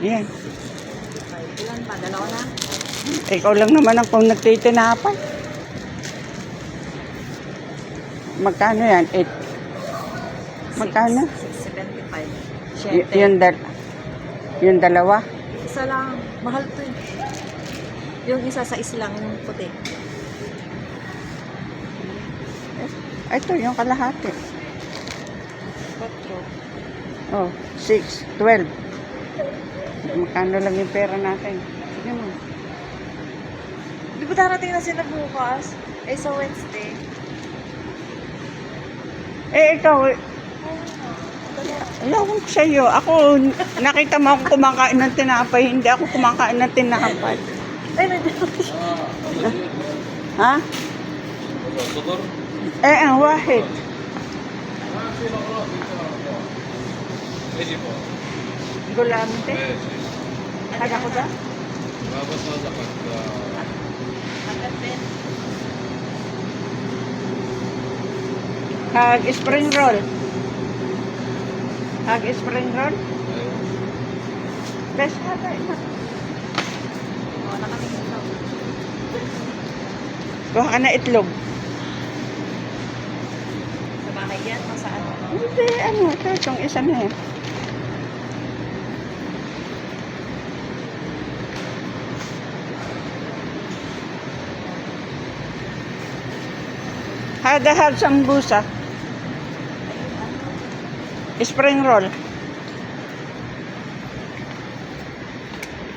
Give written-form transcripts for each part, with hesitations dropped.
Yan. Ilan pa? Dalawa na? Ikaw lang naman ang kung nagtitinapay. Magkano yan? 8. Magkano? 675. Yung dalawa? Isa lang. Mahal to eh. Yung isa sa islang, yung puti. Ito, yung kalahati. 4. Oh, 6, 12. Magkano lang yung pera natin? Sige mo. Di ba darating na sila bukas? Eh, sa Wednesday. Ikaw, ewan ko sa'yo. Ako, nakita mo ako kumakain ng tinapay. Hindi ako kumakain ng tinapay. Ay, nandiyan. Ha? Ang wahid. Gulante. Taga ko ba? Hag spring roll. Hag spring roll. Best hata ina. Oo, nakatingin ito. Kuha ka na itlog. Sa bahay yan, o sa ano? Hindi, ito, itong isa na eh. Hada have sambusa. Spring roll.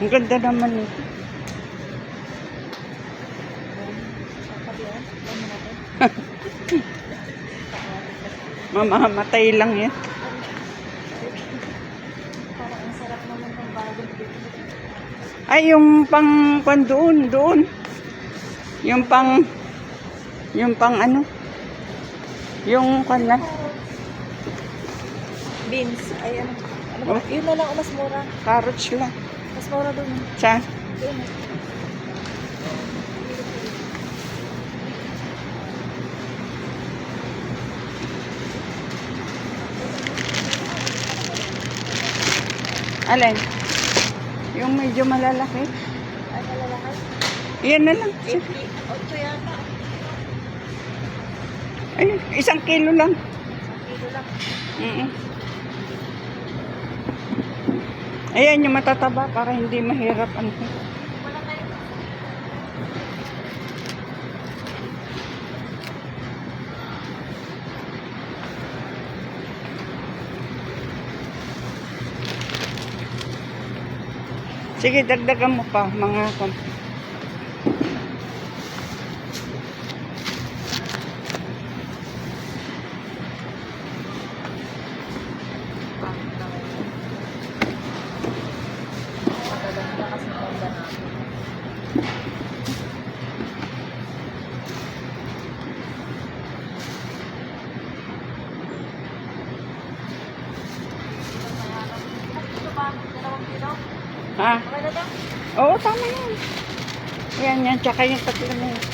Ang ganda naman ito. Mamamatay lang yan. Parang ang sarap naman ng bagong dito. Ay, yung pang doon. Yung pang ano? Yung na. Beans. Ay, ano ba? Yun na lang, mas mura. Carrots lang. Mas mura doon. Sa? Doon. Alin? Yung medyo malalaki. Ay, malalaki. Yan na lang. 80. 8 yata. Ay, 1 kilo lang. Kilo lang. Ayan yung matataba para hindi mahirap. Ano. Wala tayo. Sige, dagdagan mo pa mga Ha? Okay na daw? Oo, tama yan. Yan. Tsaka yung tatlo na yan.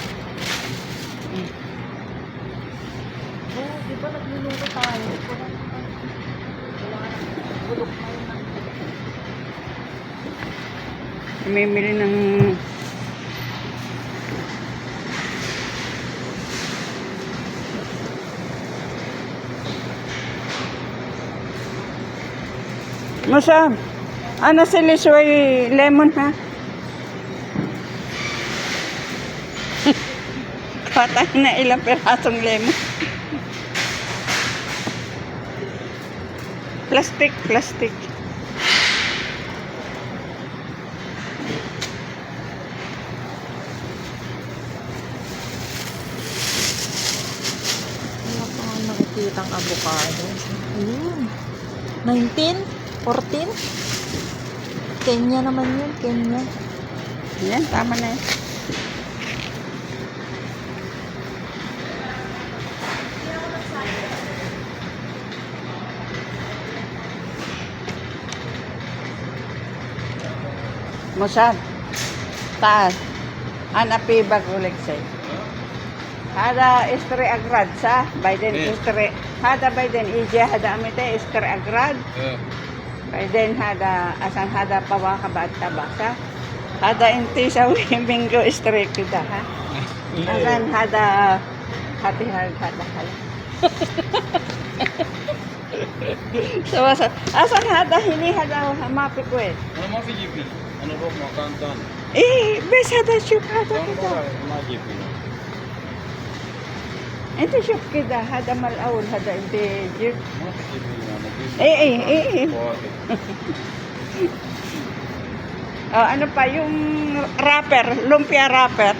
Oo, di ba nagluluto tayo? Bulok na yun. Namimili ng Masam, ano si Lisoy lemon ha? Patay na ilang pirasong lemon. Plastic. Wala pa nga nakikitang avocado. Ayun. 19? 14? Kenya naman yun, Kenya. Yan, tama na yan. Musad. Taas. Anapi bagulig sa'yo. Hada istri agrad sa Biden istri. Hada Biden ija hada amite istri agrad. Then asan hada pawa ka ba at tabasa? Hada inti sa Wimingo street kita ha. Asan hada hati hada hala. So asan hada hini hada mapi ko eh. Ano mo si GP? Ano po mo kanton? Bes hada syuk hada Ano kita. ba ma GP? Ito syuk kita hada malawul hada inti syuk. Ano si GP na nag-GP? Ano pa yung wrapper, lumpia wrapper.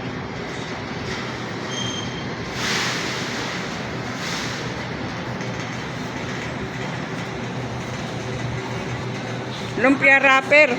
Lumpia wrapper.